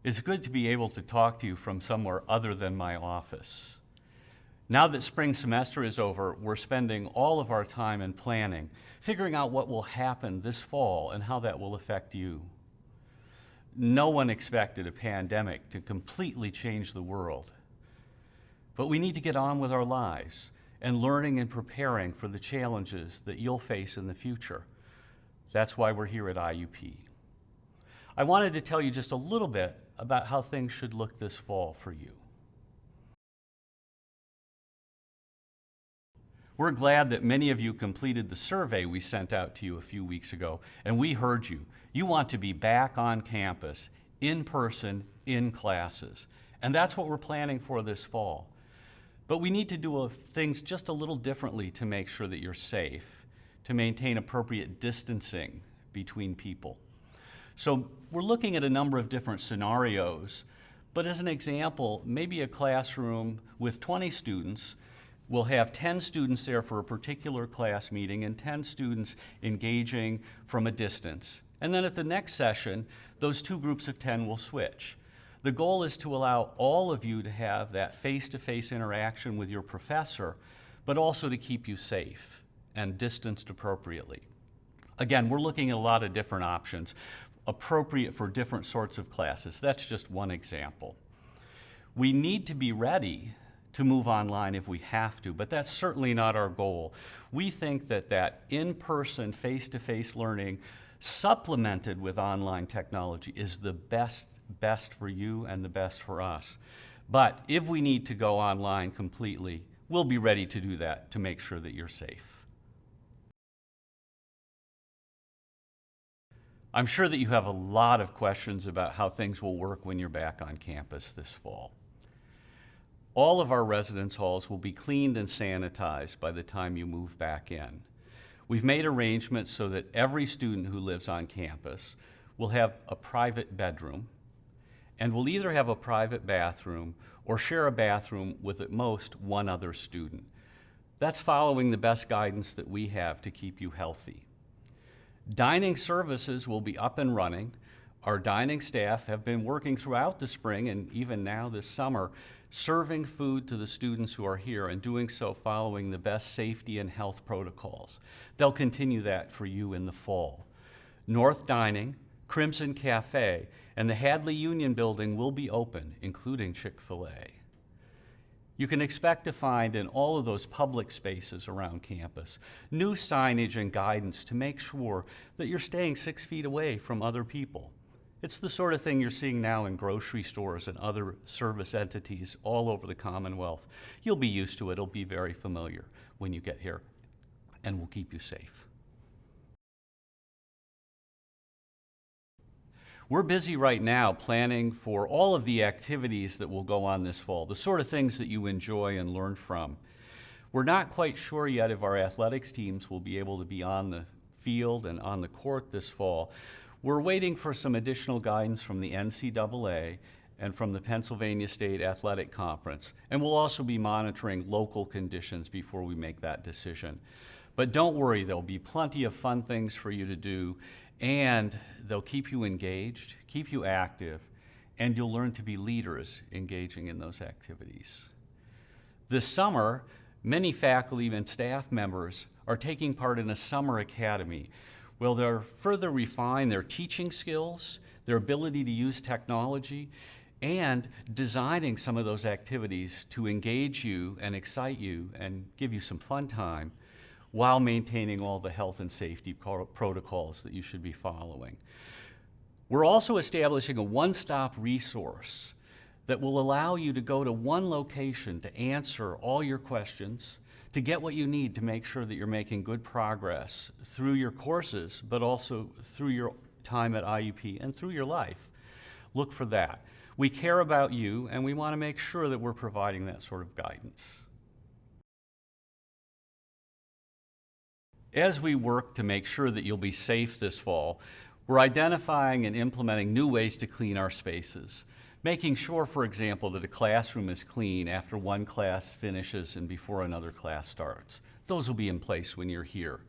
It's good to be able to talk to you from somewhere other than my office. Now that spring semester is over, we're spending all of our time in planning, figuring out what will happen this fall and how that will affect you. No one expected a pandemic to completely change the world. But we need to get on with our lives and learning and preparing for the challenges that you'll face in the future. That's why we're here at IUP. I wanted to tell you just a little bit about how things should look this fall for you. We're glad that many of you completed the survey we sent out to you a few weeks ago, and we heard you. You want to be back on campus, in person, in classes. And that's what we're planning for this fall. But we need to do things just a little differently to make sure that you're safe, to maintain appropriate distancing between people. So we're looking at a number of different scenarios, but as an example, maybe a classroom with 20 students will have 10 students there for a particular class meeting and 10 students engaging from a distance. And then at the next session, those two groups of 10 will switch. The goal is to allow all of you to have that face-to-face interaction with your professor, but also to keep you safe and distanced appropriately. Again, we're looking at a lot of different options, appropriate for different sorts of classes. That's just one example. We need to be ready to move online if we have to, but that's certainly not our goal. We think that that in-person, face-to-face learning supplemented with online technology is the best for you and the best for us. But if we need to go online completely, we'll be ready to do that to make sure that you're safe. I'm sure that you have a lot of questions about how things will work when you're back on campus this fall. All of our residence halls will be cleaned and sanitized by the time you move back in. We've made arrangements so that every student who lives on campus will have a private bedroom and will either have a private bathroom or share a bathroom with at most one other student. That's following the best guidance that we have to keep you healthy. Dining services will be up and running. Our dining staff have been working throughout the spring and even now this summer serving food to the students who are here and doing so following the best safety and health protocols. They'll continue that for you in the fall. North Dining, Crimson Cafe, and the Hadley Union Building will be open, including Chick-fil-A. You can expect to find in all of those public spaces around campus new signage and guidance to make sure that you're staying 6 feet away from other people. It's the sort of thing you're seeing now in grocery stores and other service entities all over the Commonwealth. You'll be used to it. It'll be very familiar when you get here, and we'll keep you safe. We're busy right now planning for all of the activities that will go on this fall, the sort of things that you enjoy and learn from. We're not quite sure yet if our athletics teams will be able to be on the field and on the court this fall. We're waiting for some additional guidance from the NCAA and from the Pennsylvania State Athletic Conference, and we'll also be monitoring local conditions before we make that decision. But don't worry, there'll be plenty of fun things for you to do, and they'll keep you engaged, keep you active, and you'll learn to be leaders engaging in those activities. This summer, many faculty and staff members are taking part in a summer academy. Well, they'll further refine their teaching skills, their ability to use technology, and designing some of those activities to engage you and excite you and give you some fun time while maintaining all the health and safety protocols that you should be following. We're also establishing a one-stop resource that will allow you to go to one location to answer all your questions, to get what you need to make sure that you're making good progress through your courses, but also through your time at IUP and through your life. Look for that. We care about you, and we want to make sure that we're providing that sort of guidance. As we work to make sure that you'll be safe this fall, we're identifying and implementing new ways to clean our spaces. Making sure, for example, that a classroom is clean after one class finishes and before another class starts. Those will be in place when you're here.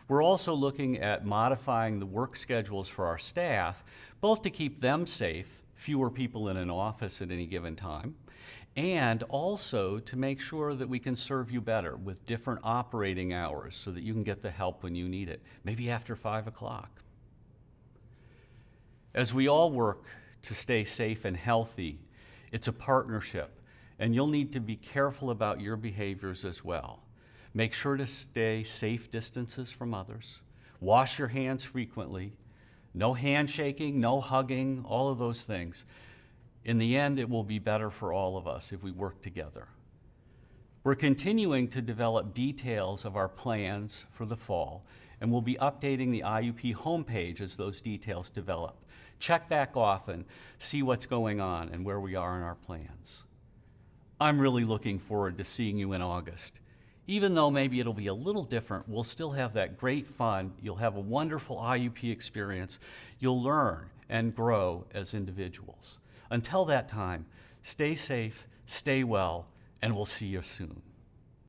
We're also looking at modifying the work schedules for our staff, both to keep them safe fewer people in an office at any given time, and also to make sure that we can serve you better with different operating hours so that you can get the help when you need it, maybe after 5 o'clock. As we all work to stay safe and healthy, it's a partnership, and you'll need to be careful about your behaviors as well. Make sure to stay safe distances from others. Wash your hands frequently. No handshaking, no hugging, all of those things. In the end, it will be better for all of us if we work together. We're continuing to develop details of our plans for the fall, and we'll be updating the IUP homepage as those details develop. Check back often, see what's going on and where we are in our plans. I'm really looking forward to seeing you in August. Even though maybe it'll be a little different, we'll still have that great fun. You'll have a wonderful IUP experience. You'll learn and grow as individuals. Until that time, stay safe, stay well, and we'll see you soon.